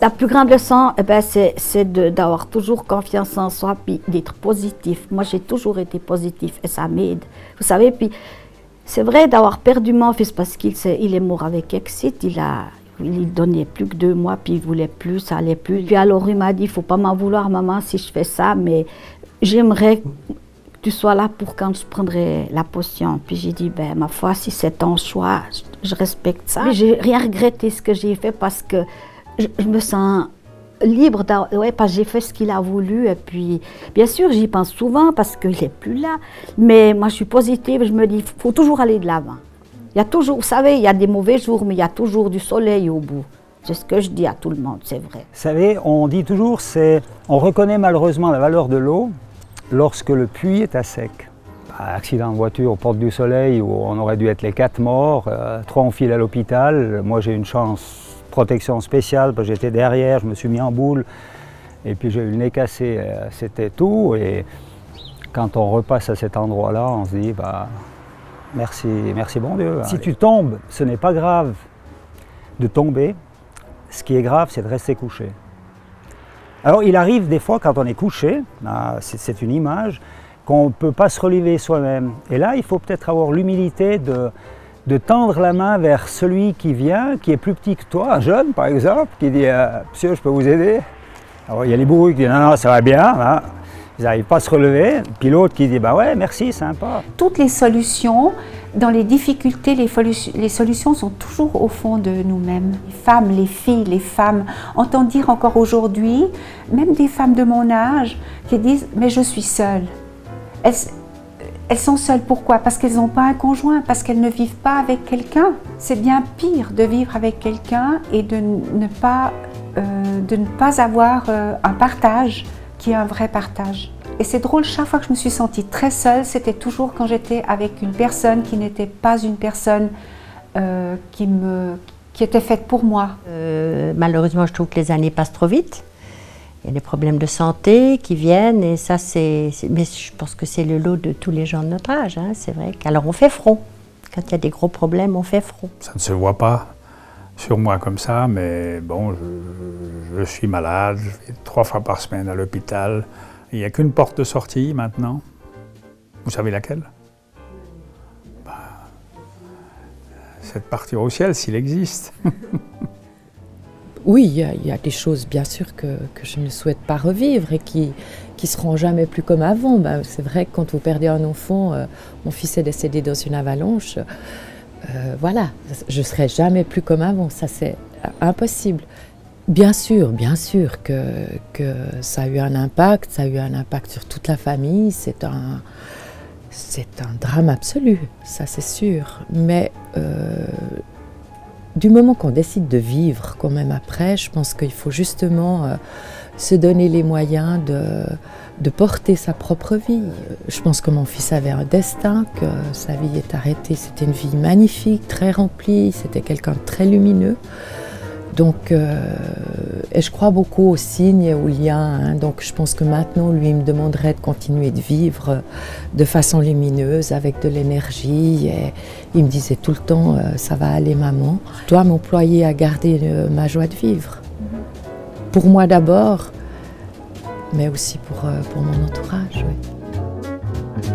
La plus grande leçon, eh ben, c'est d'avoir toujours confiance en soi puis d'être positif. Moi, j'ai toujours été positif et ça m'aide. Vous savez, puis c'est vrai d'avoir perdu mon fils parce qu'il est mort avec Exit. Il donnait plus que 2 mois, puis il voulait plus, ça allait plus. Puis alors il m'a dit, il ne faut pas m'en vouloir, maman, si je fais ça, mais j'aimerais que tu sois là pour quand je prendrai la potion. Puis j'ai dit, ben ma foi, si c'est ton choix, je respecte ça. J'ai rien regretté ce que j'ai fait parce que je me sens libre, ouais, parce que j'ai fait ce qu'il a voulu. Et puis, bien sûr, j'y pense souvent parce qu'il n'est plus là. Mais moi, je suis positive, je me dis, il faut toujours aller de l'avant. Il y a toujours, vous savez, il y a des mauvais jours, mais il y a toujours du soleil au bout. C'est ce que je dis à tout le monde, c'est vrai. Vous savez, on dit toujours, on reconnaît malheureusement la valeur de l'eau lorsque le puits est à sec. Accident de voiture aux portes du soleil où on aurait dû être les 4 morts, 3 ont filé à l'hôpital. Moi, j'ai eu une chance. Protection spéciale, parce que j'étais derrière, je me suis mis en boule et puis j'ai eu le nez cassé, c'était tout. Et quand on repasse à cet endroit-là, on se dit bah, merci bon Dieu. Si tu tombes, ce n'est pas grave de tomber, ce qui est grave c'est de rester couché. Alors il arrive des fois quand on est couché, c'est une image, qu'on ne peut pas se relever soi-même. Et là il faut peut-être avoir l'humilité de tendre la main vers celui qui vient, qui est plus petit que toi, un jeune par exemple, qui dit « Monsieur, je peux vous aider ?» Alors il y a les bourrus qui disent « Non, non, ça va bien hein. », ils n'arrivent pas à se relever, puis l'autre qui dit « Bah ouais, merci, sympa ». Toutes les solutions, dans les difficultés, les solutions sont toujours au fond de nous-mêmes. Les femmes, les filles, les femmes, entendent dire encore aujourd'hui, même des femmes de mon âge, qui disent « Mais je suis seule ». Elles sont seules, pourquoi? Parce qu'elles n'ont pas un conjoint, parce qu'elles ne vivent pas avec quelqu'un. C'est bien pire de vivre avec quelqu'un et de ne pas avoir un partage qui est un vrai partage. Et c'est drôle, chaque fois que je me suis sentie très seule, c'était toujours quand j'étais avec une personne qui n'était pas une personne qui était faite pour moi. Malheureusement, je trouve que les années passent trop vite. Il y a des problèmes de santé qui viennent et ça, mais je pense que c'est le lot de tous les gens de notre âge, hein, c'est vrai. Alors on fait front. Quand il y a des gros problèmes, on fait front. Ça ne se voit pas sur moi comme ça, mais bon, je suis malade, je vais 3 fois par semaine à l'hôpital. Il n'y a qu'une porte de sortie maintenant. Vous savez laquelle? C'est de partir au ciel s'il existe. Oui, il y a des choses, bien sûr, que je ne souhaite pas revivre et qui seront jamais plus comme avant. Ben, c'est vrai que quand vous perdez un enfant, mon fils est décédé dans une avalanche, voilà, je ne serai jamais plus comme avant, ça c'est impossible. Bien sûr que ça a eu un impact, sur toute la famille, c'est un drame absolu, ça c'est sûr, mais du moment qu'on décide de vivre quand même après, je pense qu'il faut justement se donner les moyens de porter sa propre vie. Je pense que mon fils avait un destin, que sa vie est arrêtée. C'était une vie magnifique, très remplie, c'était quelqu'un de très lumineux. Donc, et je crois beaucoup aux signes et aux liens. Hein. Donc je pense que maintenant, lui, il me demanderait de continuer de vivre de façon lumineuse, avec de l'énergie. Et il me disait tout le temps, ça va aller maman. Je dois m'employer à garder ma joie de vivre. Pour moi d'abord, mais aussi pour mon entourage. Oui.